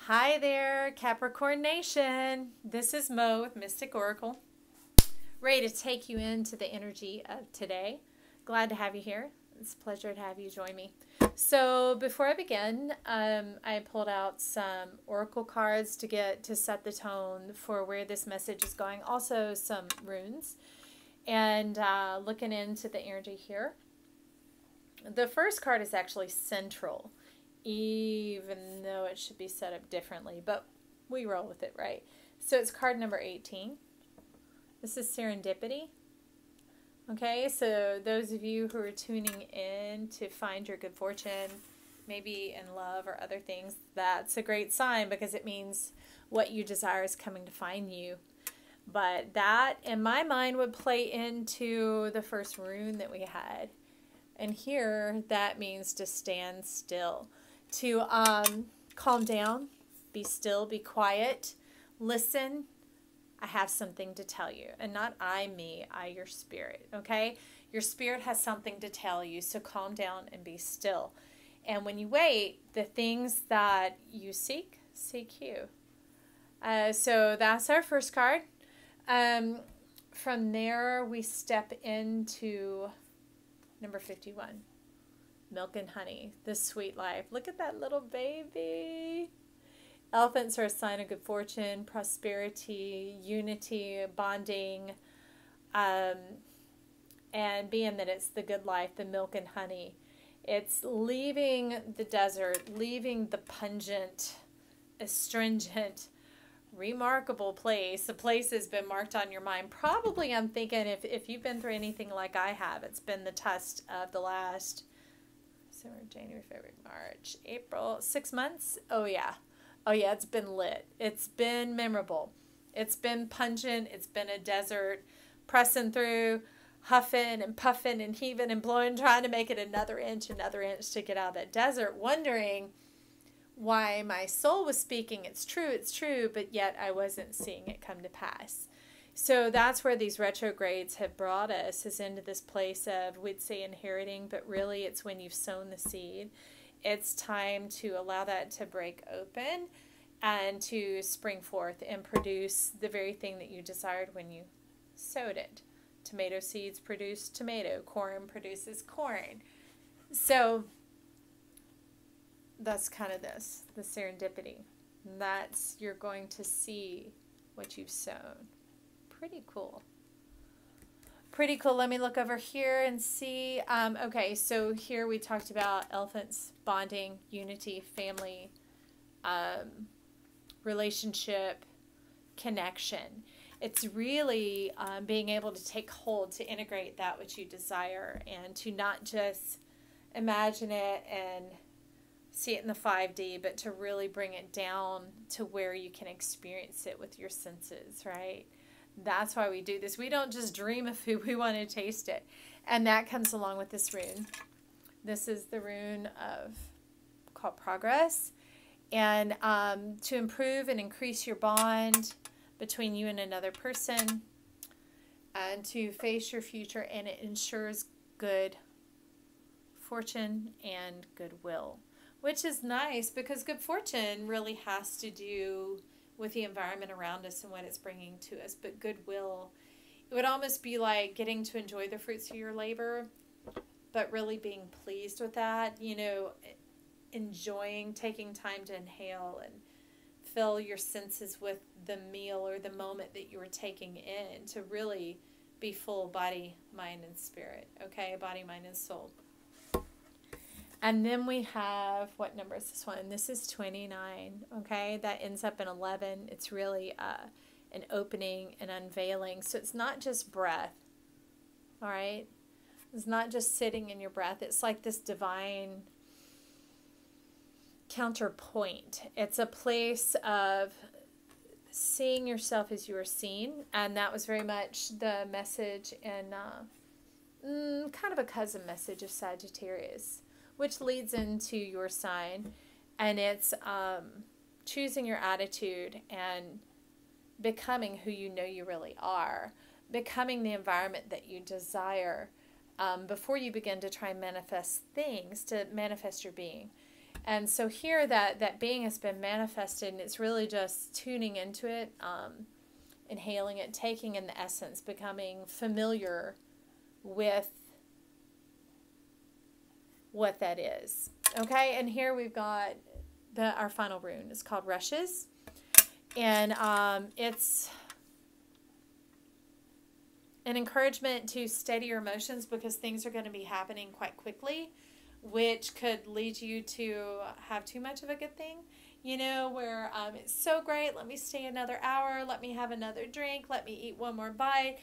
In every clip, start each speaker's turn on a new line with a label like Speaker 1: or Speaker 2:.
Speaker 1: Hi there, Capricorn Nation. This is Mo with Mystic Oracle, ready to take you into the energy of today. Glad to have you here. It's a pleasure to have you join me. So before I begin, I pulled out some oracle cards to set the tone for where this message is going. Also some runes, and looking into the energy here. The first card is actually central, even though it should be set up differently, but we roll with it, right? So it's card number 18. This is serendipity. Okay, so those of you who are tuning in to find your good fortune, maybe in love or other things, that's a great sign because it means what you desire is coming to find you. But that, in my mind, would play into the first rune that we had. And here, that means to stand still, to calm down, be still, be quiet, listen. I have something to tell you. And not I, me, I, your spirit, okay? Your spirit has something to tell you, so calm down and be still. And when you wait, the things that you seek you. So that's our first card. From there, we step into number 51. Milk and honey, the sweet life. Look at that little baby. Elephants are a sign of good fortune, prosperity, unity, bonding, and being that it's the good life, the milk and honey. It's leaving the desert, leaving the pungent, astringent, remarkable place. The place has been marked on your mind. Probably, I'm thinking, if you've been through anything like I have, it's been the test of the last January, February, March, April, 6 months. Oh yeah, it's been lit. It's been memorable. It's been pungent. It's been a desert, pressing through, huffing and puffing and heaving and blowing, trying to make it another inch to get out of that desert, wondering why my soul was speaking. It's true, but yet I wasn't seeing it come to pass. So that's where these retrogrades have brought us, is into this place of, we'd say, inheriting, but really it's when you've sown the seed. It's time to allow that to break open and to spring forth and produce the very thing that you desired when you sowed it. Tomato seeds produce tomato. Corn produces corn. So that's kind of the serendipity. That's, you're going to see what you've sown. Pretty cool. Pretty cool. Let me look over here and see. Okay, so here we talked about elephants, bonding, unity, family, relationship, connection. It's really being able to take hold, to integrate that which you desire, and to not just imagine it and see it in the 5D, but to really bring it down to where you can experience it with your senses, right? That's why we do this. We don't just dream of food, we want to taste it. And that comes along with this rune. This is the rune called progress. And to improve and increase your bond between you and another person, and to face your future, and it ensures good fortune and goodwill. Which is nice, because good fortune really has to do with the environment around us and what it's bringing to us. But goodwill, it would almost be like getting to enjoy the fruits of your labor, but really being pleased with that, enjoying, taking time to inhale and fill your senses with the meal or the moment that you were taking in, to really be full body, mind, and spirit. Okay, body, mind, and soul. And then we have, what number is this one? This is 29, okay? That ends up in 11. It's really an opening, an unveiling. So it's not just breath, all right? It's not just sitting in your breath. It's like this divine counterpoint. It's a place of seeing yourself as you are seen. And that was very much the message in kind of a cousin message of Sagittarius, which leads into your sign, and it's choosing your attitude and becoming who you know you really are, becoming the environment that you desire before you begin to try and manifest things, to manifest your being. And so here that being has been manifested, and it's really just tuning into it, inhaling it, taking in the essence, becoming familiar with what that is. Okay, and here we've got our final rune. It's called Rushes. And it's an encouragement to steady your emotions, because things are going to be happening quite quickly, which could lead you to have too much of a good thing. You know, where it's so great, let me stay another hour, let me have another drink, let me eat one more bite.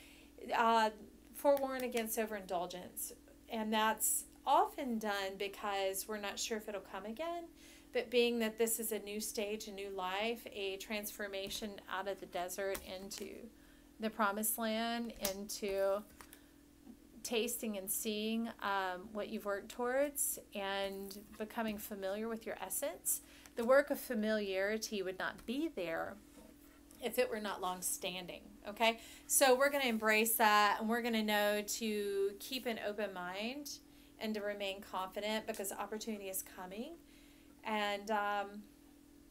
Speaker 1: Forewarn against overindulgence. And that's often done because we're not sure if it'll come again. But being that this is a new stage, a new life, a transformation out of the desert into the promised land, into tasting and seeing what you've worked towards and becoming familiar with your essence. The work of familiarity would not be there if it were not long-standing, okay? So we're going to embrace that, and we're going to know to keep an open mind and to remain confident, because opportunity is coming. And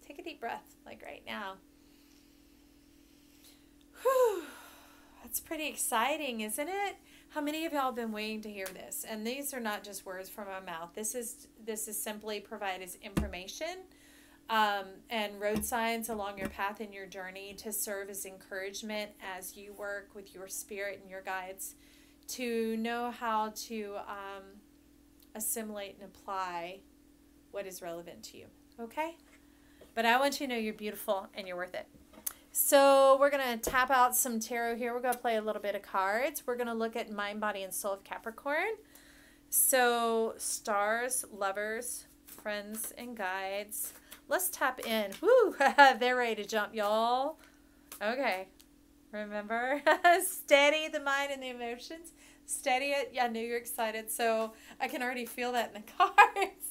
Speaker 1: take a deep breath, like right now. Whew. That's pretty exciting, isn't it? How many of y'all have been waiting to hear this? And these are not just words from my mouth. This is simply provided as information and road signs along your path and your journey, to serve as encouragement as you work with your spirit and your guides to know how to assimilate and apply what is relevant to you. Okay? But I want you to know you're beautiful and you're worth it. So we're going to tap out some tarot here. We're going to play a little bit of cards. We're going to look at mind, body, and soul of Capricorn. So stars, lovers, friends, and guides. Let's tap in. Woo! They're ready to jump, y'all. Okay. Remember? Steady the mind and the emotions. Steady it. Yeah, I know you're excited. So I can already feel that in the cards.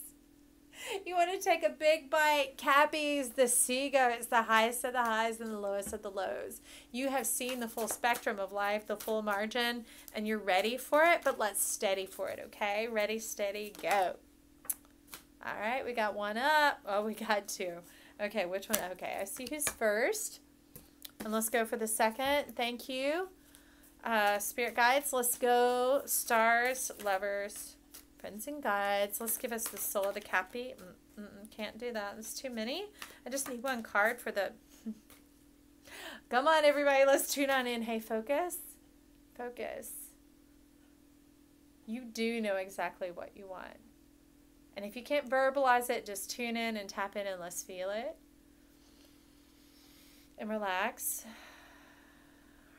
Speaker 1: You want to take a big bite. Cappies, the seagull. It's the highest of the highs and the lowest of the lows. You have seen the full spectrum of life, the full margin, and you're ready for it, but let's steady for it, okay? Ready, steady, go. All right, we got one up. Oh, we got two. Okay, which one? Okay, I see who's first. And let's go for the second. Thank you. Spirit guides, let's go. Stars, lovers, friends, and guides. Let's give us the soul of the Cappy. Can't do that. There's too many. I just need one card for the... Come on, everybody. Let's tune on in. Hey, focus. Focus. You do know exactly what you want. And if you can't verbalize it, just tune in and tap in and let's feel it. And relax.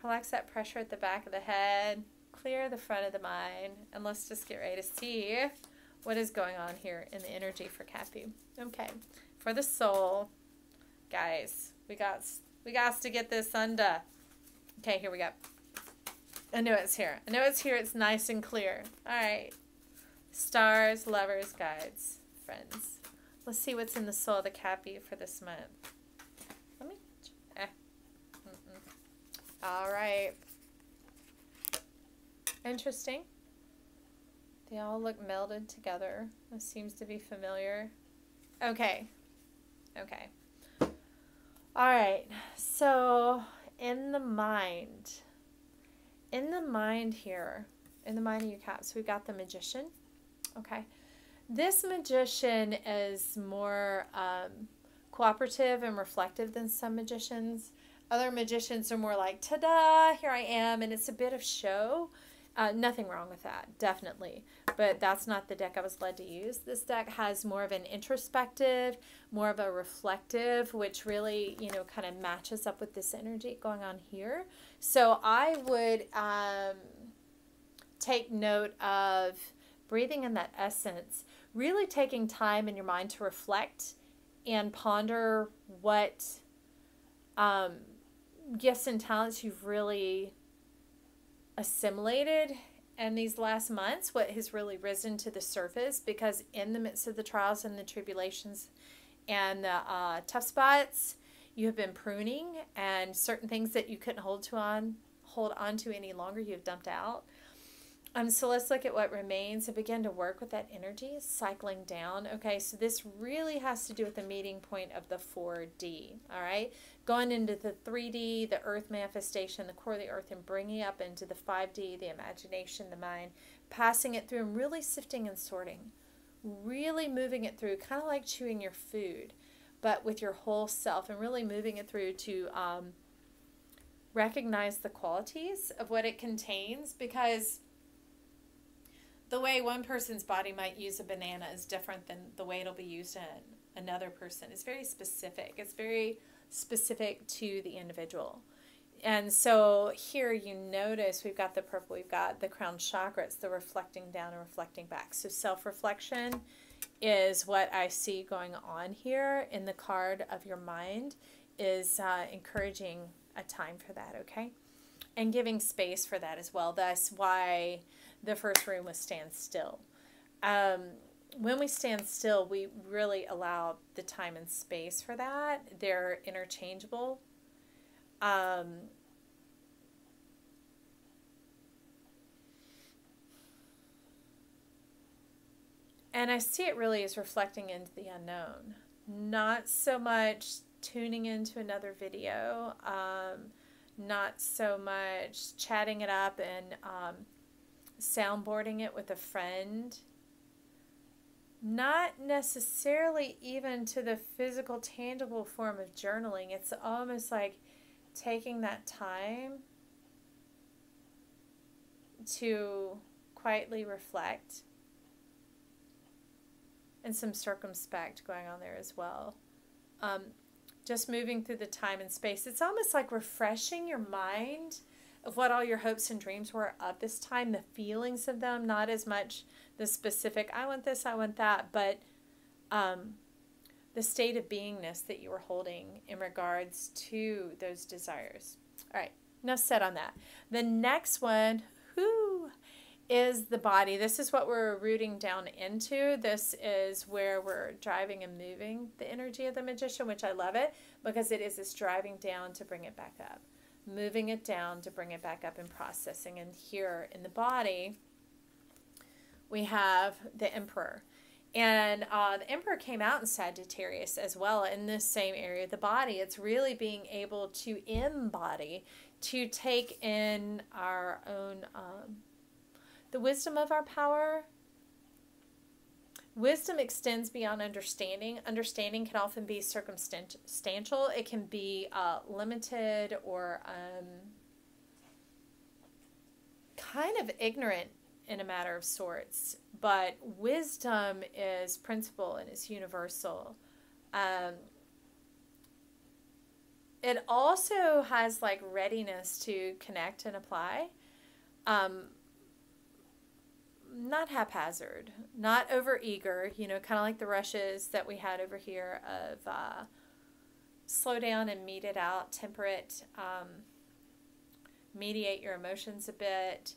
Speaker 1: Relax that pressure at the back of the head. Clear the front of the mind. And let's just get ready to see what is going on here in the energy for Cappy. Okay. For the soul, guys, we got to get this under. Okay, here we go. I know it's here. I know it's here. It's nice and clear. All right. Stars, lovers, guides, friends. Let's see what's in the soul of the Cappy for this month. Let me... All right. Interesting. They all look melded together. This seems to be familiar. Okay. Okay. All right. So, in the mind here, in the mind of your caps, we've got the Magician. Okay. This Magician is more cooperative and reflective than some magicians. Other magicians are more like, ta-da, here I am, and it's a bit of show. Nothing wrong with that, definitely. But that's not the deck I was led to use. This deck has more of an introspective, more of a reflective, which really, kind of matches up with this energy going on here. So I would take note of breathing in that essence, really taking time in your mind to reflect and ponder what gifts and talents you've really assimilated in these last months, what has really risen to the surface, because in the midst of the trials and the tribulations and the tough spots, you have been pruning, and certain things that you couldn't hold on to any longer, you have dumped out. So let's look at what remains and begin to work with that energy, cycling down. Okay, so this really has to do with the meeting point of the 4D, all right? Going into the 3D, the earth manifestation, the core of the earth, and bringing up into the 5D, the imagination, the mind, passing it through and really sifting and sorting, really moving it through, kind of like chewing your food, but with your whole self, and really moving it through to recognize the qualities of what it contains, because the way one person's body might use a banana is different than the way it'll be used in another person. It's very specific. It's very specific to the individual. And so here you notice we've got the purple, we've got the crown chakra. It's the reflecting down and reflecting back. So self-reflection is what I see going on here in the card of your mind, is encouraging a time for that, okay? And giving space for that as well. That's why the first room was stand still. When we stand still, we really allow the time and space for that. They're interchangeable. And I see it really as reflecting into the unknown. Not so much tuning into another video, not so much chatting it up and soundboarding it with a friend, not necessarily even to the physical, tangible form of journaling. It's almost like taking that time to quietly reflect, and some circumspect going on there as well. Just moving through the time and space. It's almost like refreshing your mind of what all your hopes and dreams were at this time, the feelings of them, not as much the specific, I want this, I want that, but the state of beingness that you were holding in regards to those desires. All right, enough said on that. The next one, is the body. This is what we're rooting down into. This is where we're driving and moving the energy of the magician, which I love it, because it is this driving down to bring it back up, moving it down to bring it back up, and processing. And here in the body, we have the Emperor. And the Emperor came out in Sagittarius as well, in this same area of the body. It's really being able to embody, to take in our own the wisdom of our power. Wisdom extends beyond understanding. Understanding can often be circumstantial. It can be limited or kind of ignorant in a matter of sorts. But wisdom is principle and is universal. It also has like readiness to connect and apply. Not haphazard, not overeager, kind of like the rushes that we had over here of slow down and meet it out, temperate, mediate your emotions a bit.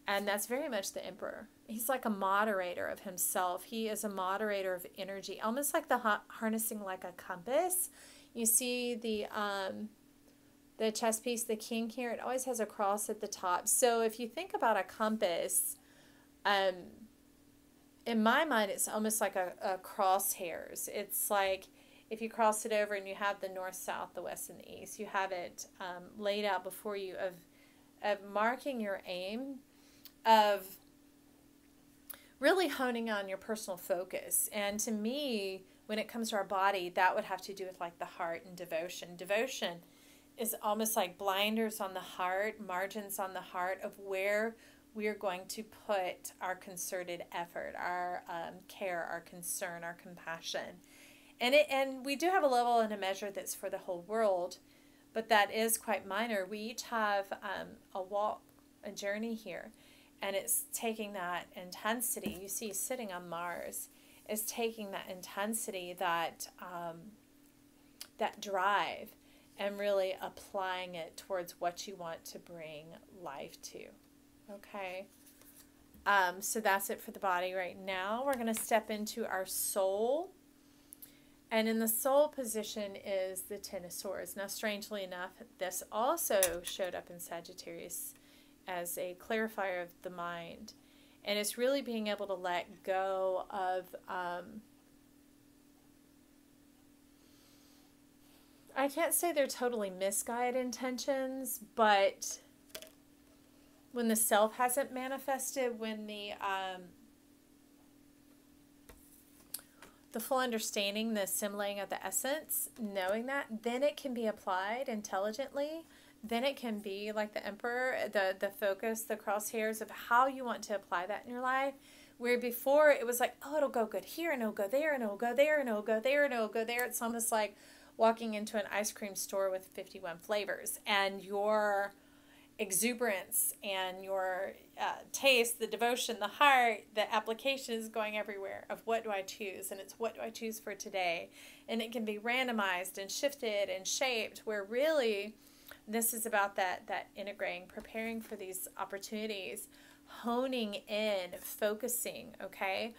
Speaker 1: And that's very much the Emperor. He's like a moderator of himself. He is a moderator of energy, almost like the harnessing like a compass. You see the chess piece, the king here, it always has a cross at the top. So if you think about a compass, in my mind, it's almost like a crosshairs. It's like if you cross it over and you have the north, south, the west, and the east, you have it laid out before you of marking your aim, of really honing on your personal focus. And to me, when it comes to our body, that would have to do with like the heart and devotion. Devotion is almost like blinders on the heart, margins on the heart of where we are going to put our concerted effort, our care, our concern, our compassion. And we do have a level and a measure that's for the whole world, but that is quite minor. We each have a walk, a journey here, and it's taking that intensity. You see sitting on Mars, is taking that intensity, that that drive, and really applying it towards what you want to bring life to. Okay, so that's it for the body right now. We're going to step into our soul. And in the soul position is the Ten of Swords. Now, strangely enough, this also showed up in Sagittarius as a clarifier of the mind. And it's really being able to let go of, I can't say they're totally misguided intentions, but when the self hasn't manifested, when the full understanding, the assimilating of the essence, knowing that, then it can be applied intelligently. Then it can be like the emperor, the focus, the crosshairs of how you want to apply that in your life. Where before it was like, oh, it'll go good here, and it'll go there, and it'll go there, and it'll go there, and it'll go there. It's almost like walking into an ice cream store with 51 flavors, and your exuberance and your taste, the devotion, the heart, the application is going everywhere of what do I choose, and it's what do I choose for today. And it can be randomized and shifted and shaped, where really this is about that integrating, preparing for these opportunities, honing in, focusing, okay?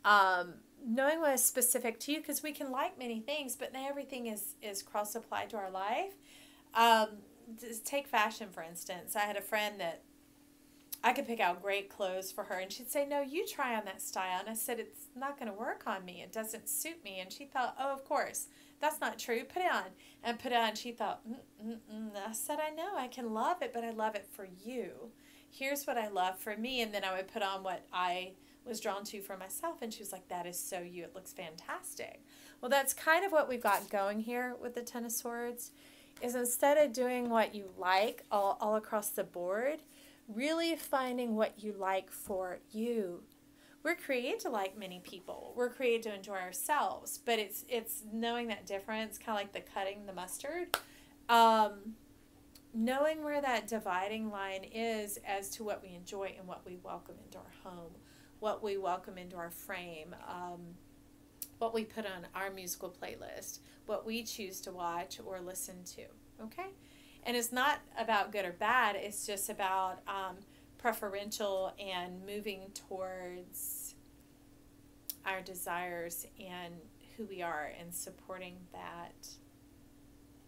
Speaker 1: Knowing what is specific to you, because we can like many things, but not everything is cross-applied to our life. Take fashion, for instance. I had a friend that I could pick out great clothes for her, and she'd say, no, you try on that style. And I said, it's not going to work on me. It doesn't suit me. And she thought, oh, of course. That's not true. Put it on. And put it on. She thought, I said, I know. I can love it, but I love it for you. Here's what I love for me. And then I would put on what I was drawn to for myself. And she was like, that is so you. It looks fantastic. Well, that's kind of what we've got going here with the Ten of Swords, is instead of doing what you like all across the board, really finding what you like for you. We're created to like many people. We're created to enjoy ourselves, but it's knowing that difference, kind of like the cutting the mustard, knowing where that dividing line is as to what we enjoy and what we welcome into our home, what we welcome into our frame, what we put on our musical playlist, what we choose to watch or listen to, okay? And it's not about good or bad. It's just about preferential and moving towards our desires and who we are and supporting that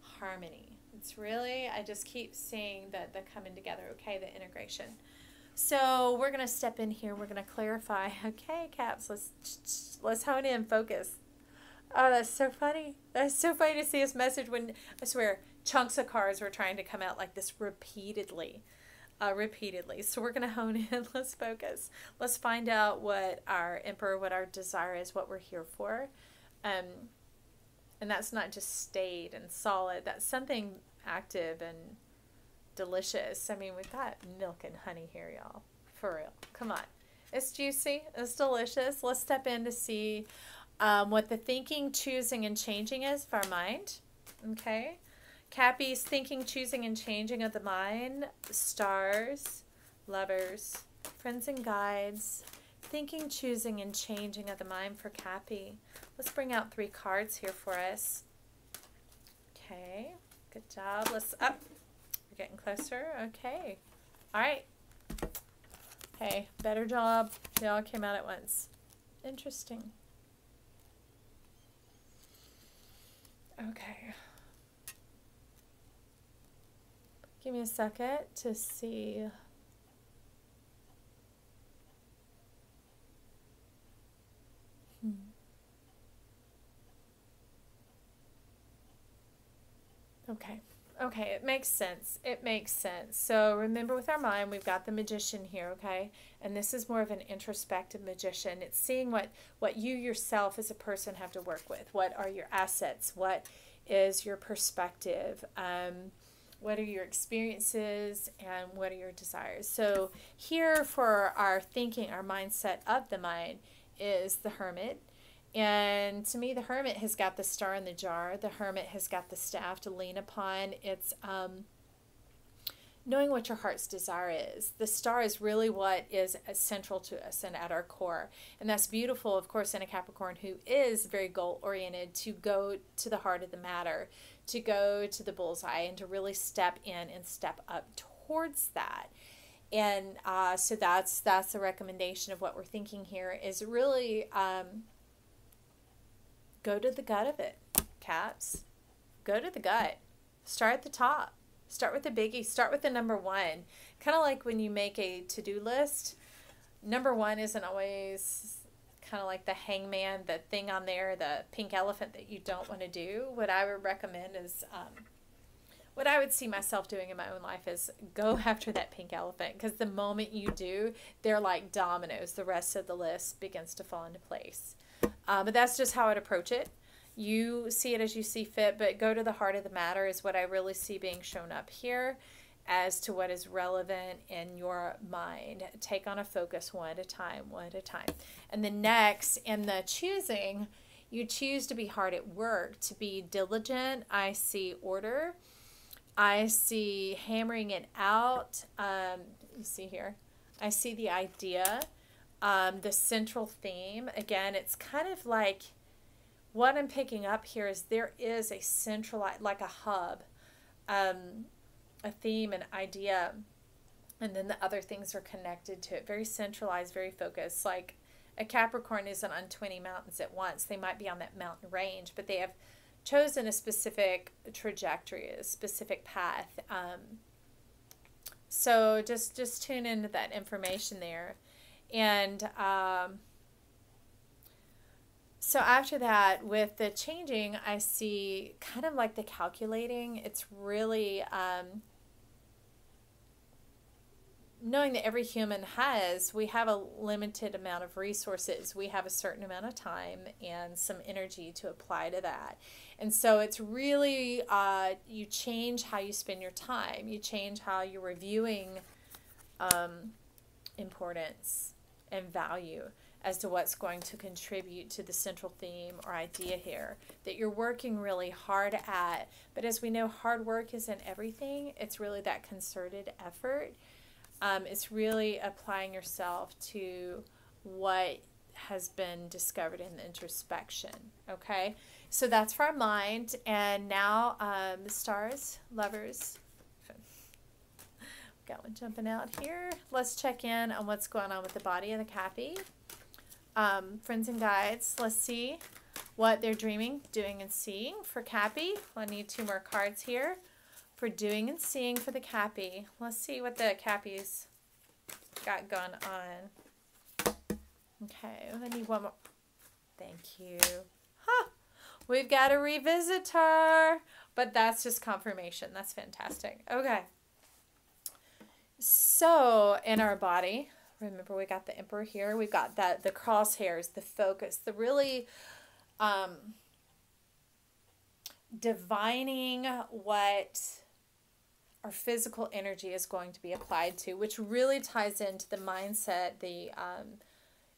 Speaker 1: harmony. It's really, I just keep seeing the coming together, okay, the integration. So we're going to step in here. We're going to clarify. Okay, Caps, let's hone in, focus. Oh, that's so funny. That's so funny to see this message when, I swear, chunks of cards were trying to come out like this repeatedly. So we're going to hone in. Let's focus. Let's find out what our emperor, what our desire is, what we're here for. And that's not just staid and solid. That's something active and delicious. I mean, we've got milk and honey here, y'all. For real. Come on. It's juicy. It's delicious. Let's step in to see what the thinking, choosing, and changing is of our mind. Okay. Cappy's thinking, choosing, and changing of the mind. Stars, lovers, friends and guides. Thinking, choosing, and changing of the mind for Cappy. Let's bring out 3 cards here for us. Okay. Good job. Let's up. We're getting closer. Okay. All right. Hey, better job. They all came out at once. Interesting. Okay. Give me a second to see. Okay. Okay, it makes sense. It makes sense. So remember, with our mind, we've got the magician here, okay? And this is more of an introspective magician. It's seeing what you yourself as a person have to work with. What are your assets? What is your perspective? What are your experiences? And what are your desires? So here for our thinking, our mindset of the mind is the Hermit. And to me, the Hermit has got the star in the jar. The Hermit has got the staff to lean upon. It's knowing what your heart's desire is. The star is really what is central to us and at our core. And that's beautiful, of course, in a Capricorn who is very goal-oriented, to go to the heart of the matter, to go to the bullseye, and to really step in and step up towards that. And so that's the recommendation of what we're thinking here, is really go to the gut of it, Caps. Go to the gut. Start at the top. Start with the biggie. Start with the number 1. Kind of like when you make a to-do list. number one isn't always kind of like the hangman, the thing on there, the pink elephant that you don't want to do. What I would recommend is, what I would see myself doing in my own life is go after that pink elephant, because the moment you do, they're like dominoes. The rest of the list begins to fall into place. But that's just how I'd approach it. You see it as you see fit, but go to the heart of the matter is what I really see being shown up here as to what is relevant in your mind. Take on a focus one at a time, one at a time. And the next, in the choosing, you choose to be hard at work, to be diligent. I see order. I see hammering it out. You see here, I see the idea, the central theme. Again, it's kind of like what I'm picking up here is there is a central, like a hub, a theme, an idea, and then the other things are connected to it. Very centralized, very focused. Like a Capricorn isn't on 20 mountains at once. They might be on that mountain range, but they have chosen a specific trajectory, a specific path. So just tune into that information there. And so after that, with the changing, I see kind of like the calculating. It's really knowing that every human we have a limited amount of resources. We have a certain amount of time and some energy to apply to that. And so it's really, you change how you spend your time. You change how you're reviewing importance and value as to what's going to contribute to the central theme or idea here that you're working really hard at. But as we know, hard work isn't everything. It's really that concerted effort. It's really applying yourself to what has been discovered in the introspection. Okay, so that's for our mind. And now, stars, lovers, got one jumping out here. Let's check in on what's going on with the body of the Cappy. Friends and guides, let's see what they're dreaming, doing, and seeing for Cappy. I need 2 more cards here for doing and seeing for the Cappy. Let's see what the Cappy's got going on. Okay, I need one more. Thank you. Huh. We've got a revisitor, but that's just confirmation. That's fantastic. Okay. So in our body, remember we got the Emperor here. We've got the crosshairs, the focus, the really divining what our physical energy is going to be applied to, which really ties into the mindset.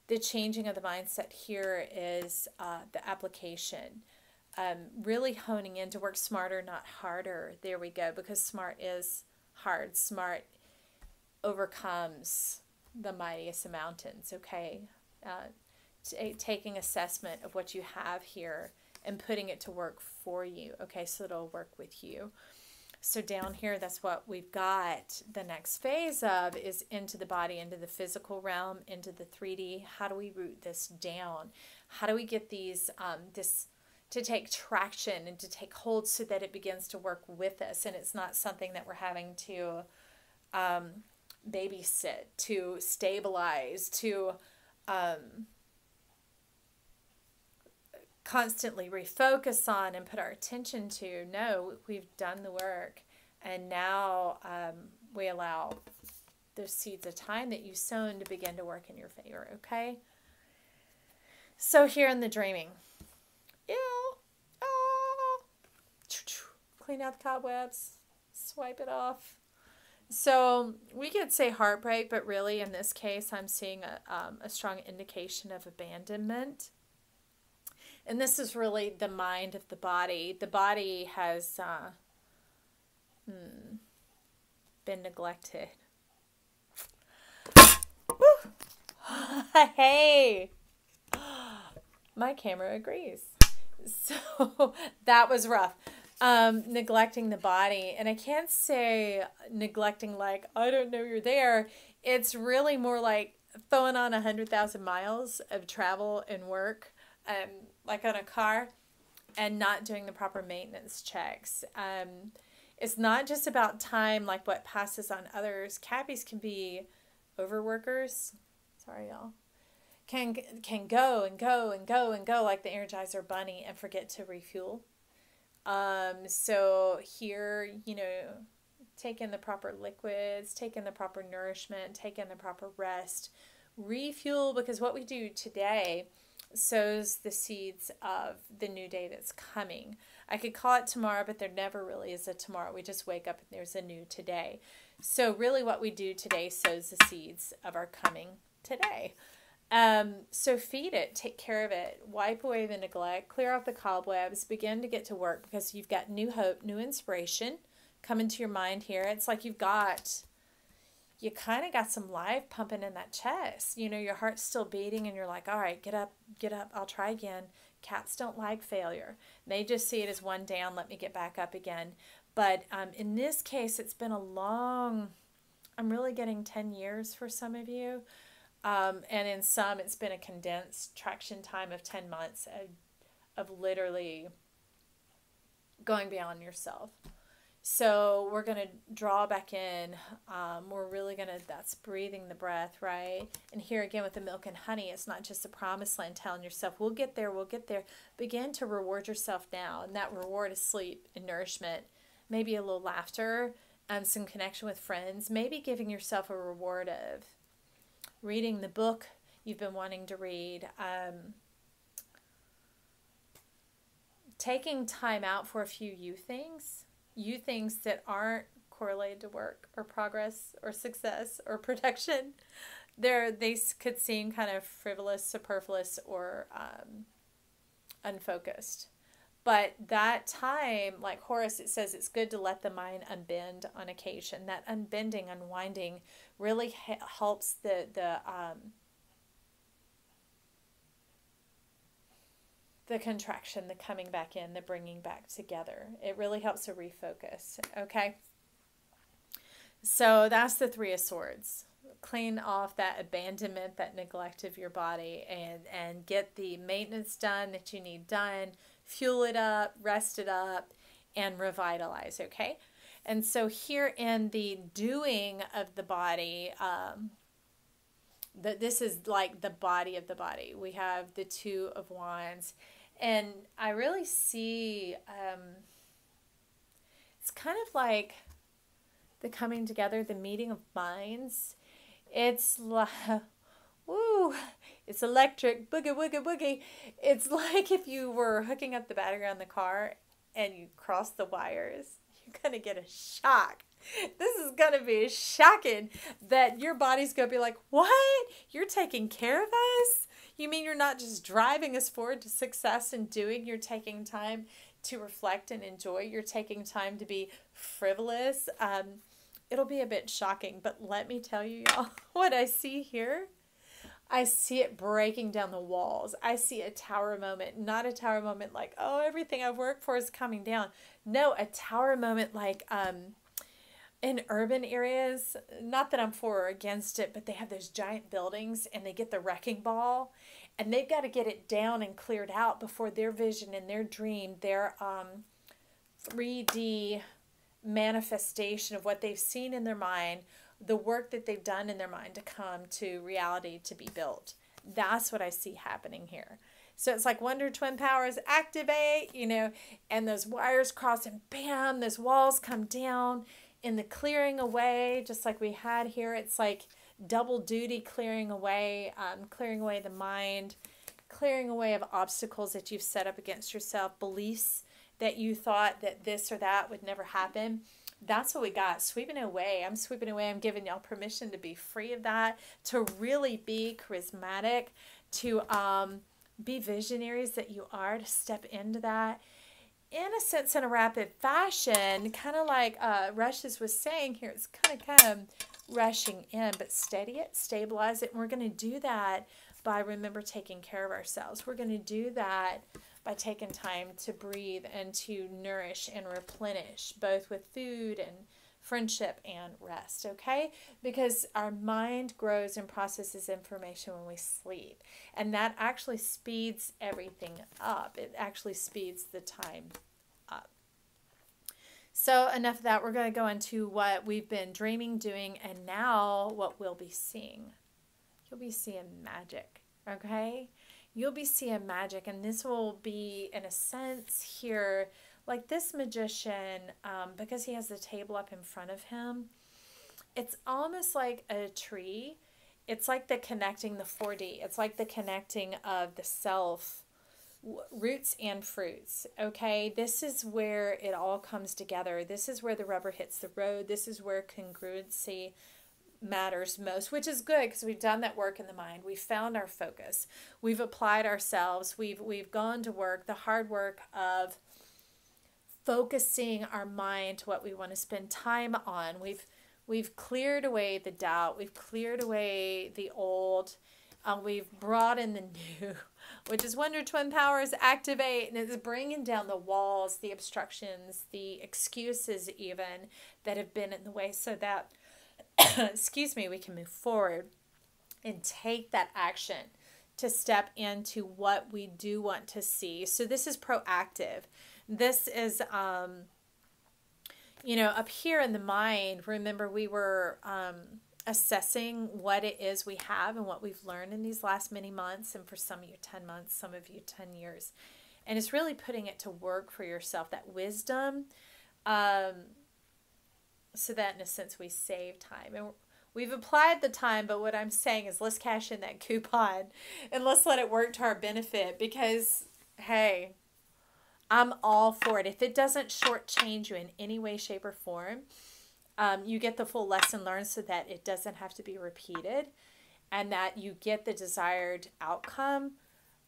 Speaker 1: The changing of the mindset here is the application. Really honing in to work smarter, not harder. There we go, because smart is hard. Smart overcomes the mightiest of mountains, okay? Taking assessment of what you have here and putting it to work for you, okay? So it'll work with you. So down here, that's what we've got. The next phase of is into the body, into the physical realm, into the 3D. How do we root this down? How do we get these, this to take traction and to take hold so that it begins to work with us and it's not something that we're having to babysit, to stabilize, to constantly refocus on and put our attention to. No, we've done the work, and now we allow those seeds of time that you've sown to begin to work in your favor, okay? So here in the dreaming, clean out the cobwebs, swipe it off. So we could say heartbreak, but really in this case, I'm seeing a strong indication of abandonment. And this is really the mind of the body. The body has been neglected. Hey! My camera agrees. So that was rough. Neglecting the body. And I can't say neglecting like, I don't know you're there. It's really more like throwing on 100,000 miles of travel and work. Like on a car, and not doing the proper maintenance checks. It's not just about time, like what passes on others. Cappies can be overworkers. Sorry, y'all. Can go and go and go and go like the Energizer Bunny and forget to refuel. So here, take in the proper liquids, take in the proper nourishment, take in the proper rest, refuel, because what we do today sows the seeds of the new day that's coming. I could call it tomorrow, but there never really is a tomorrow. We just wake up and there's a new today. So really what we do today sows the seeds of our coming today. So feed it, take care of it, wipe away the neglect, clear off the cobwebs, begin to get to work, because you've got new hope, new inspiration coming to your mind here. It's like you kind of got some life pumping in that chest. Your heart's still beating and you're like, all right, get up, I'll try again. Cats don't like failure. They just see it as one down, let me get back up again. But in this case, it's been I'm really getting 10 years for some of you. And in some, it's been a condensed traction time of 10 months of literally going beyond yourself. So we're going to draw back in. We're really going to, that's breathing the breath, right? And here again with the milk and honey, it's not just a promised land telling yourself, we'll get there, we'll get there. Begin to reward yourself now. And that reward is sleep and nourishment, maybe a little laughter, some connection with friends, maybe giving yourself a reward of reading the book you've been wanting to read, taking time out for a few you things that aren't correlated to work or progress or success or protection. They could seem kind of frivolous, superfluous, or unfocused. But that time, like Horace, it says it's good to let the mind unbend on occasion. That unbending, unwinding really helps the contraction, the coming back in, the bringing back together. It really helps to refocus, okay? So that's the Three of Swords. Clean off that abandonment, that neglect of your body, and get the maintenance done that you need done. Fuel it up, rest it up, and revitalize, okay? And so here in the doing of the body, this is like the body of the body. We have the Two of Wands. And I really see, it's kind of like the coming together, the meeting of minds. It's like, woo, it's electric, boogie, woogie, boogie. It's like if you were hooking up the battery on the car and you cross the wires, you're going to get a shock. This is going to be shocking that your body's going to be like, what? You're taking care of us? You mean you're not just driving us forward to success and doing, you're taking time to reflect and enjoy. You're taking time to be frivolous. It'll be a bit shocking, but let me tell you, y'all, what I see here, I see it breaking down the walls. I see a tower moment, not a tower moment like, oh, everything I've worked for is coming down. No, a tower moment like in urban areas, not that I'm for or against it, but they have those giant buildings and they get the wrecking ball and they've got to get it down and cleared out before their vision and their dream, their 3D manifestation of what they've seen in their mind, the work that they've done in their mind to come to reality to be built. That's what I see happening here. So it's like Wonder Twin powers activate, and those wires cross and bam, those walls come down in the clearing away, just like we had here. It's like double duty clearing away the mind, clearing away of obstacles that you've set up against yourself, beliefs that you thought that this or that would never happen. That's what we got. Sweeping away. I'm sweeping away. I'm giving y'all permission to be free of that, to really be charismatic, to be visionaries that you are, to step into that. In a sense, in a rapid fashion, kind of like Rushes was saying here, it's kind of rushing in, but steady it, stabilize it. And we're going to do that by, remember, taking care of ourselves. We're going to do that by taking time to breathe and to nourish and replenish, both with food and friendship and rest, okay? Because our mind grows and processes information when we sleep. And that actually speeds everything up. It actually speeds the time up. So enough of that. We're going to go into what we've been dreaming, doing, and now what we'll be seeing. you'll be seeing magic, okay? You'll be seeing magic, and this will be, in a sense here, like this magician, because he has the table up in front of him, it's almost like a tree. It's like the connecting the 4D. It's like the connecting of the self, roots and fruits, okay? This is where it all comes together. This is where the rubber hits the road. This is where congruency matters most, which is good because we've done that work in the mind. We've found our focus. We've applied ourselves. We've gone to work, the hard work of focusing our mind to what we want to spend time on. We've cleared away the doubt. We've cleared away the old. We've brought in the new, which is Wonder Twin Powers activate, and it's bringing down the walls, the obstructions, the excuses even that have been in the way so that excuse me, we can move forward and take that action to step into what we do want to see. So this is proactive. This is, you know, up here in the mind, remember we were assessing what it is we have and what we've learned in these last many months, and for some of you 10 months, some of you 10 years. And it's really putting it to work for yourself, that wisdom, so that in a sense we save time. And we've applied the time, but what I'm saying is let's cash in that coupon and let's let it work to our benefit, because, hey, I'm all for it. If it doesn't shortchange you in any way, shape, or form, you get the full lesson learned so that it doesn't have to be repeated and that you get the desired outcome.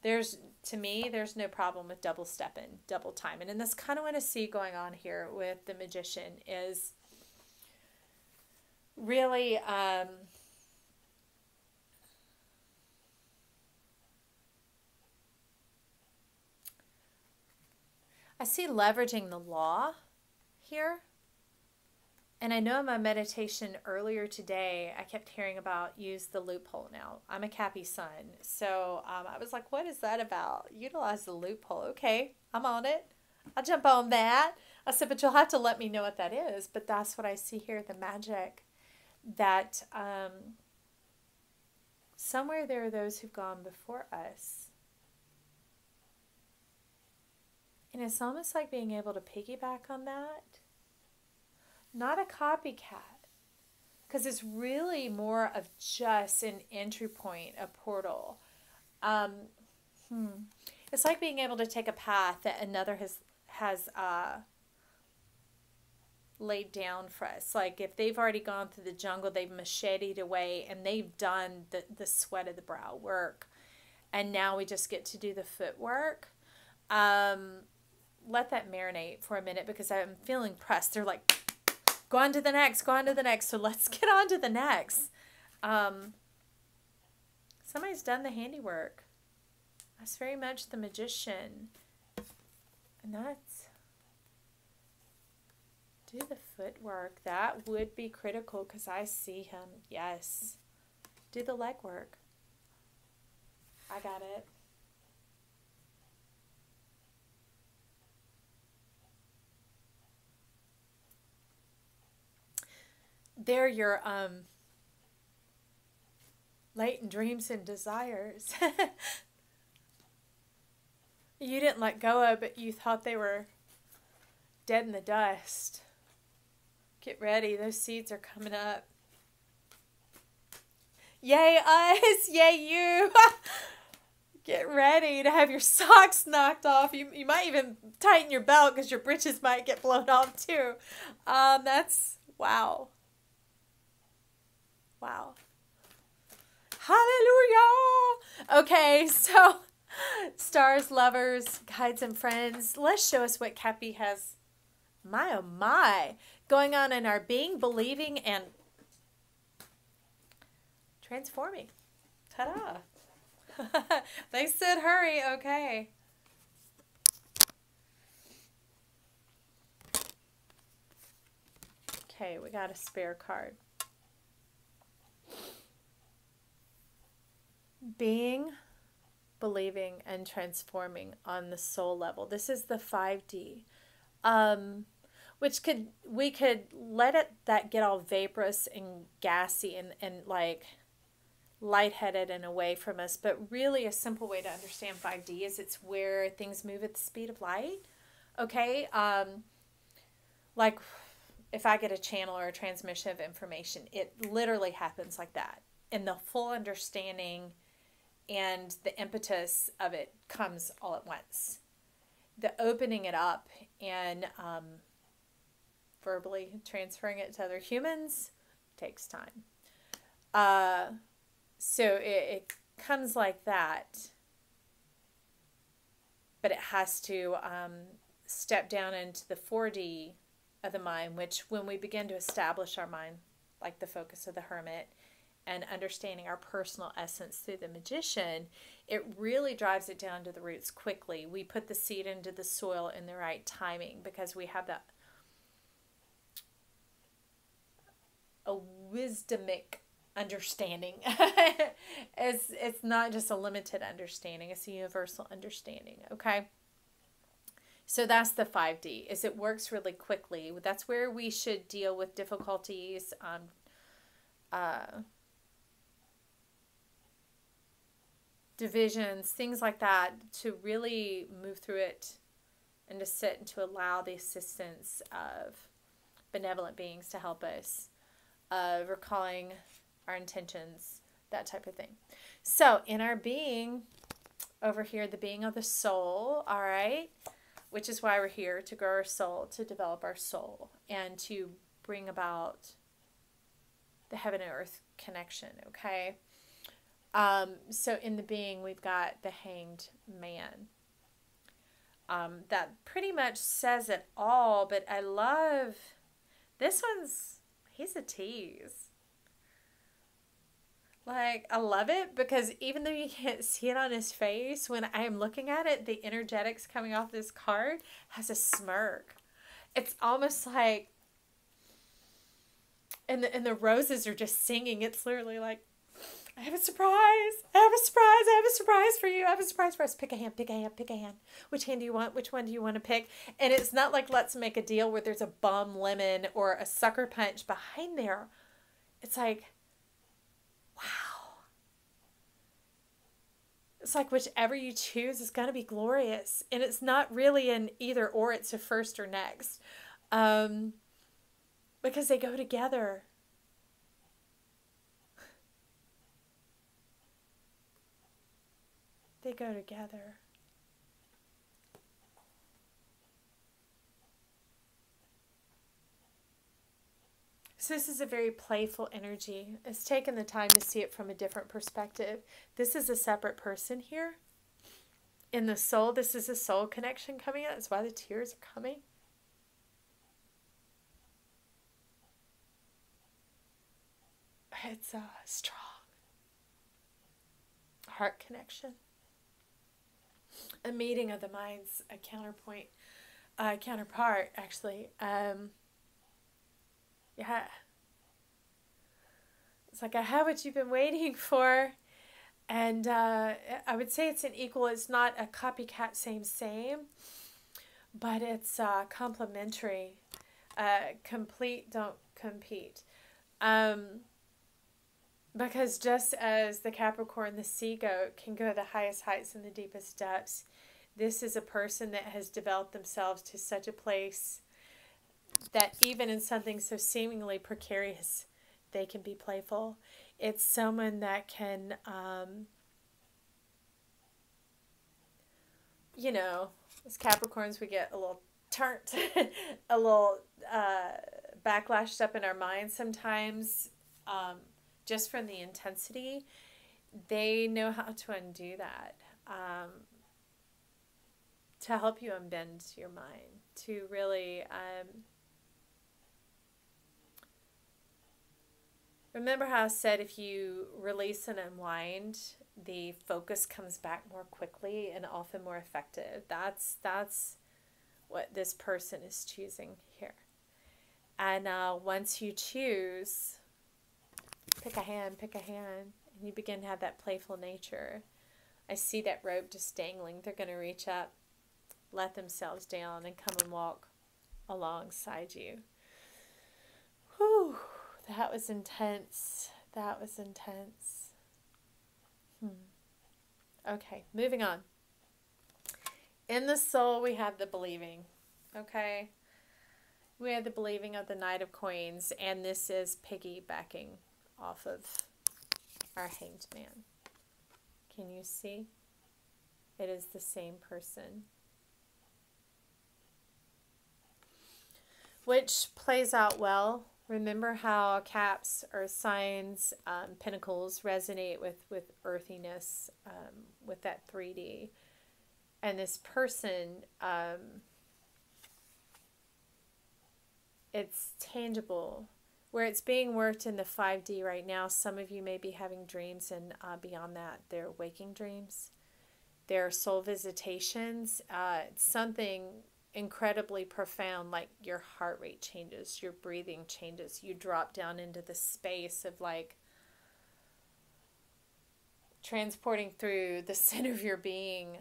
Speaker 1: To me, there's no problem with double stepping, double timing. And that's kind of what I see going on here with the magician is really, I see leveraging the law here. And I know in my meditation earlier today, I kept hearing about use the loophole now. I'm a Cappy son. So I was like, what is that about? Utilize the loophole. Okay, I'm on it. I'll jump on that. I said, but you'll have to let me know what that is. But that's what I see here, the magic. That somewhere there are those who've gone before us. And it's almost like being able to piggyback on that. Not a copycat. Because it's really more of just an entry point, a portal. It's like being able to take a path that another has laid down for us. Like if they've already gone through the jungle, they've macheted away and they've done the sweat of the brow work, and now we just get to do the footwork. Let that marinate for a minute, because I'm feeling pressed. They're like, go on to the next, go on to the next. So let's get on to the next. Somebody's done the handiwork. That's very much the magician. And that's do the footwork. That would be critical because I see him. Yes. Do the leg work. I got it. They're your latent dreams and desires. You didn't let go of, but you thought they were dead in the dust. Get ready. Those seeds are coming up. Yay us. Yay you. Get ready to have your socks knocked off. You might even tighten your belt because your britches might get blown off too. That's, wow. Wow. Hallelujah. Okay, so stars, lovers, guides, and friends, let's show us what Cappy has, my oh my, going on in our being, believing, and transforming. Ta-da. They said hurry. Okay. Okay, we got a spare card. Being, believing, and transforming on the soul level. This is the 5D. Which we could let that get all vaporous and gassy and like lightheaded and away from us. But really a simple way to understand 5D is it's where things move at the speed of light. Okay? Like if I get a channel or a transmission of information, it literally happens like that. And the full understanding and the impetus of it comes all at once. The opening it up and verbally transferring it to other humans takes time. So it comes like that, but it has to step down into the 4D of the mind, which when we begin to establish our mind, like the focus of the hermit, and understanding our personal essence through the magician, it really drives it down to the roots quickly. We put the seed into the soil in the right timing because we have that a wisdomic understanding. It's not just a limited understanding, it's a universal understanding, okay? So that's the 5D, is it works really quickly. That's where we should deal with difficulties, divisions, things like that, to really move through it and to sit and to allow the assistance of benevolent beings to help us, recalling our intentions, that type of thing. So in our being, over here, the being of the soul, all right, which is why we're here, to grow our soul, to develop our soul, and to bring about the heaven and earth connection, okay? So in the being, we've got the hanged man. That pretty much says it all, but I love, this one's, he's a tease. Like, I love it because even though you can't see it on his face, when I am looking at it, the energetics coming off this card has a smirk. It's almost like, and the roses are just singing. It's literally like, I have a surprise. I have a surprise. I have a surprise for you. I have a surprise for us. Pick a hand, pick a hand, pick a hand. Which hand do you want? Which one do you want to pick? And it's not like let's make a deal where there's a bum lemon or a sucker punch behind there. It's like, wow. It's like whichever you choose is going to be glorious. And it's not really an either or, it's a first or next. Because they go together. They go together. So this is a very playful energy. It's taken the time to see it from a different perspective. This is a separate person here. In the soul, this is a soul connection coming out. That's why the tears are coming. It's a strong heart connection. A meeting of the minds, a counterpart, actually. Yeah. It's like, I have what you've been waiting for. And I would say it's an equal. It's not a copycat, same. But it's complementary. Complete, don't compete. Because just as the Capricorn, the sea goat, can go to the highest heights and the deepest depths, this is a person that has developed themselves to such a place that even in something so seemingly precarious, they can be playful. It's someone that can, you know, as Capricorns, we get a little turnt, a little backlashed up in our minds sometimes, just from the intensity. They know how to undo that, to help you unbend your mind, to really remember how I said if you release and unwind, the focus comes back more quickly and often more effective. That's what this person is choosing here. And once you choose, pick a hand, and you begin to have that playful nature. I see that rope just dangling. They're going to reach up, let themselves down, and come and walk alongside you. Whew, that was intense. That was intense. Okay, moving on. In the soul, we have the believing. Okay? We have the believing of the Knight of Coins, and this is piggybacking off of our Hanged Man. Can you see? It is the same person. Which plays out well. Remember how caps or signs, pentacles resonate with earthiness, with that 3D. And this person, it's tangible. Where it's being worked in the 5D right now, some of you may be having dreams, and beyond that, they're waking dreams. They're soul visitations. It's something incredibly profound, like your heart rate changes, your breathing changes. You drop down into the space of like transporting through the center of your being,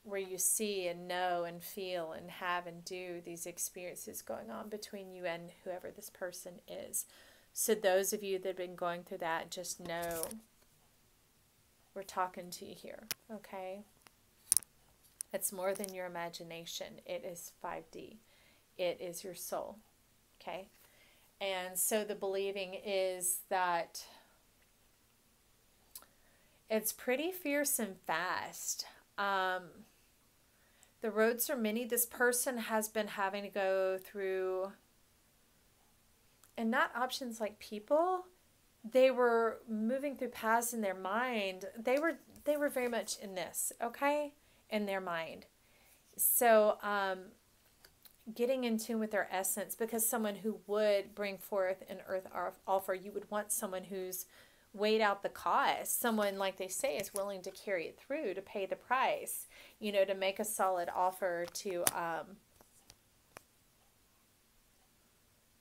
Speaker 1: where you see and know and feel and have and do these experiences going on between you and whoever this person is. So those of you that have been going through that, just know we're talking to you here, okay? It's more than your imagination. It is 5D. It is your soul, okay? And so the believing is that it's pretty fierce and fast. The roads are many. This person has been having to go through, and not options like people. They were moving through paths in their mind. They were very much in this, okay, in their mind. So getting in tune with their essence, because someone who would bring forth an earth offer, you would want someone who's weighed out the cost. Someone, like they say, is willing to carry it through, to pay the price, you know, to make a solid offer, to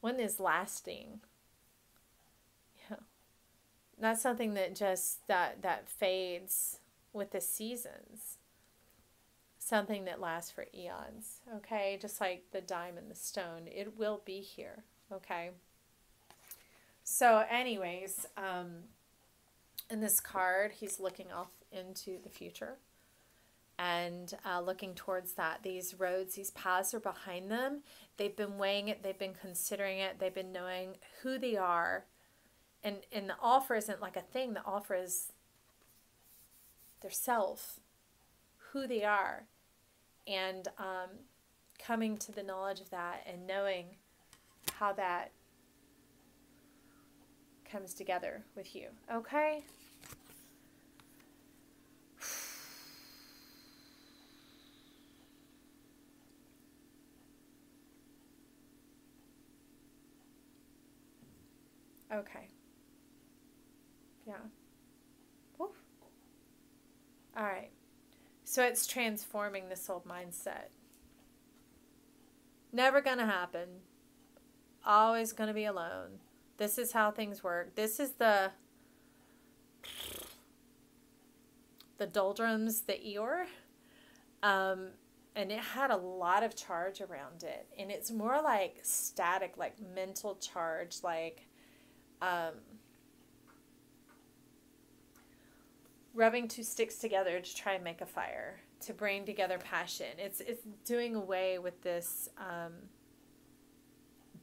Speaker 1: one is lasting. Yeah. Not something that just that fades with the seasons. Something that lasts for eons, okay? Just like the dime and the stone, it will be here, okay? So anyways, in this card, he's looking off into the future and looking towards that. These roads, these paths are behind them. They've been weighing it. They've been considering it. They've been knowing who they are. And the offer isn't like a thing. The offer is their self, who they are. And coming to the knowledge of that and knowing how that comes together with you, okay? Okay. Yeah. Woof. All right. So it's transforming this old mindset. Never gonna happen. Always gonna be alone. This is how things work. This is the doldrums, the Eeyore. And it had a lot of charge around it. And it's more like static, like mental charge, like rubbing two sticks together to try and make a fire, to bring together passion. It's doing away with this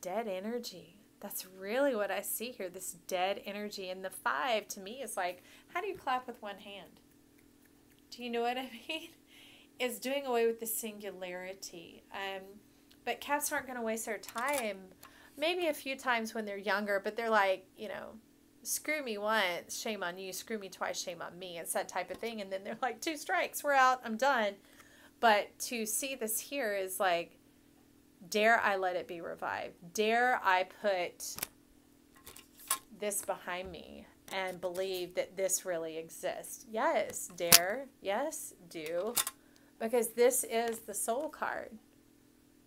Speaker 1: dead energy. That's really what I see here, this dead energy. And the 5 to me is like, how do you clap with one hand? Do you know what I mean? It's doing away with the singularity. But cats aren't going to waste their time. Maybe a few times when they're younger, but they're like, you know, screw me once, shame on you. Screw me twice, shame on me. It's that type of thing. And then they're like, 2 strikes, we're out, I'm done. But to see this here is like, dare I let it be revived? Dare I put this behind me and believe that this really exists? Yes, dare. Yes, do. Because this is the soul card.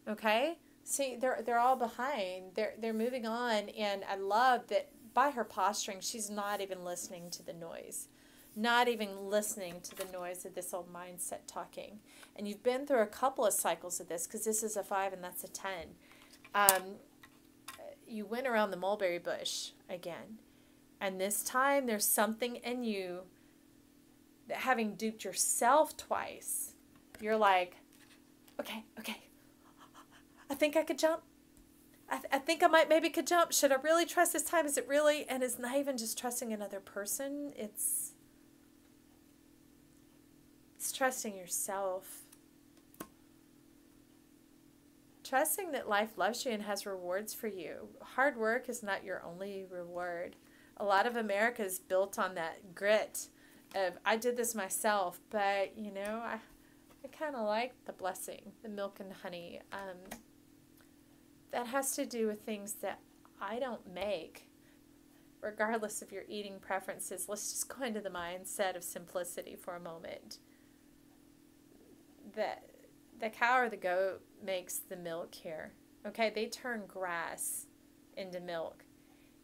Speaker 1: Okay? See, they're all behind. They're moving on, and I love that by her posturing, she's not even listening to the noise. Not even listening to the noise of this old mindset talking. And you've been through a couple of cycles of this, because this is a 5 and that's a 10. You went around the mulberry bush again. And this time there's something in you having duped yourself twice, you're like, okay, I think I could jump. I think I could jump. Should I really trust this time? Is it really? And it's not even just trusting another person. It's trusting yourself. Trusting that life loves you and has rewards for you. Hard work is not your only reward. A lot of America is built on that grit of, I did this myself, but, I kind of like the blessing, the milk and honey. That has to do with things that I don't make, regardless of your eating preferences. Let's just go into the mindset of simplicity for a moment. The cow or the goat makes the milk here. Okay, they turn grass into milk.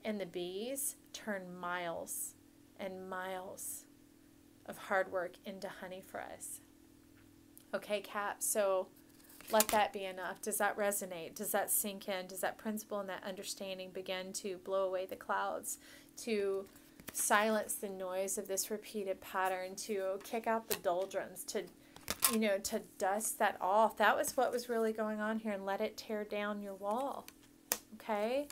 Speaker 1: And the bees turn miles and miles of hard work into honey for us. Okay, Cap, so let that be enough. Does that resonate? Does that sink in? Does that principle and that understanding begin to blow away the clouds, to silence the noise of this repeated pattern, to kick out the doldrums, to dust that off? That was what was really going on here, and let it tear down your wall, okay?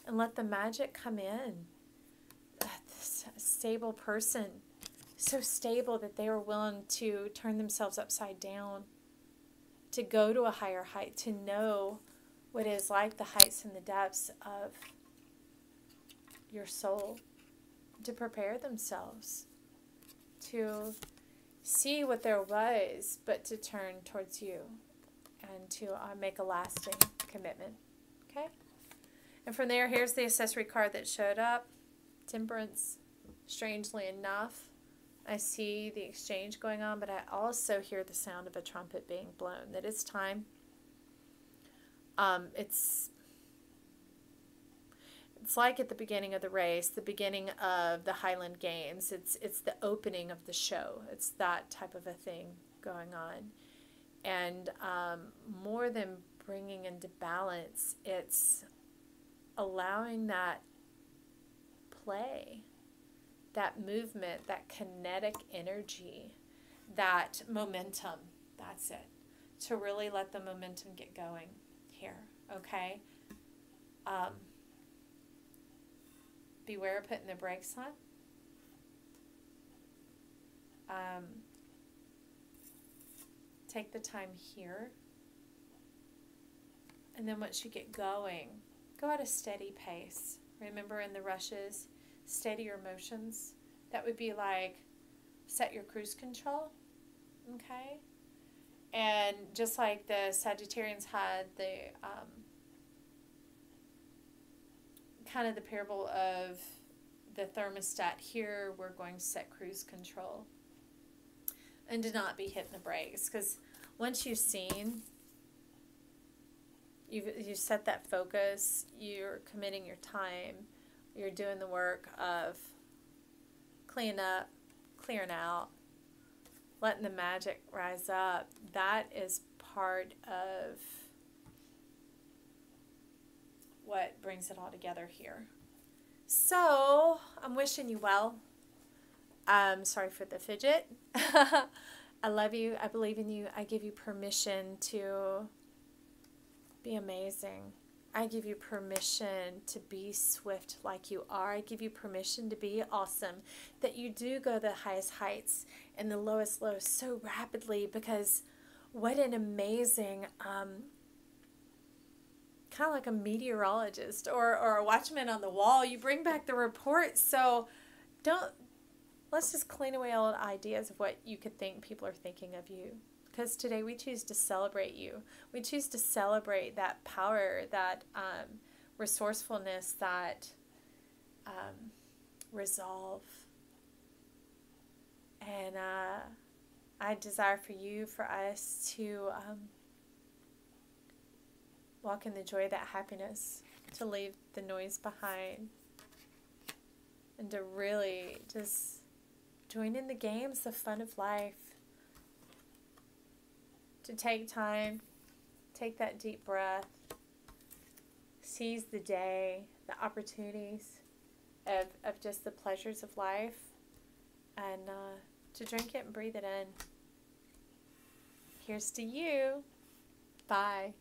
Speaker 1: And let the magic come in. This stable person, so stable that they were willing to turn themselves upside down, to go to a higher height, to know what is like the heights and the depths of your soul, to prepare themselves, to see what there was, but to turn towards you and to make a lasting commitment. Okay? And from there, here's the accessory card that showed up. Temperance. Strangely enough, I see the exchange going on, but I also hear the sound of a trumpet being blown. That it's time. It's like at the beginning of the race, the beginning of the Highland Games. It's the opening of the show. It's that type of a thing going on. And more than bringing into balance, it's allowing that play, that movement, that kinetic energy, that momentum, that's it, to really let the momentum get going here, okay? Beware of putting the brakes on. Take the time here. And then once you get going, go at a steady pace. Remember, in the rushes, steady your motions. That would be like set your cruise control, okay? And just like the Sagittarians had the kind of the parable of the thermostat, here we're going to set cruise control and to not be hitting the brakes, because once you've seen, you set that focus, you're committing your time, you're doing the work of cleaning up, clearing out, letting the magic rise up. That is part of what brings it all together here. So, I'm wishing you well. Sorry for the fidget. I love you. I believe in you. I give you permission to be amazing. I give you permission to be swift like you are. I give you permission to be awesome. That you do go the highest heights and the lowest lows so rapidly, because what an amazing, kind of like a meteorologist or a watchman on the wall. You bring back the report. So let's just clean away all the ideas of what you could think people are thinking of you. Because today we choose to celebrate you. We choose to celebrate that power, that resourcefulness, that resolve. And I desire for you, for us to walk in the joy of that happiness, to leave the noise behind, and to really just join in the games, the fun of life. To take time, take that deep breath, seize the day, the opportunities of just the pleasures of life, and to drink it and breathe it in. Here's to you. Bye.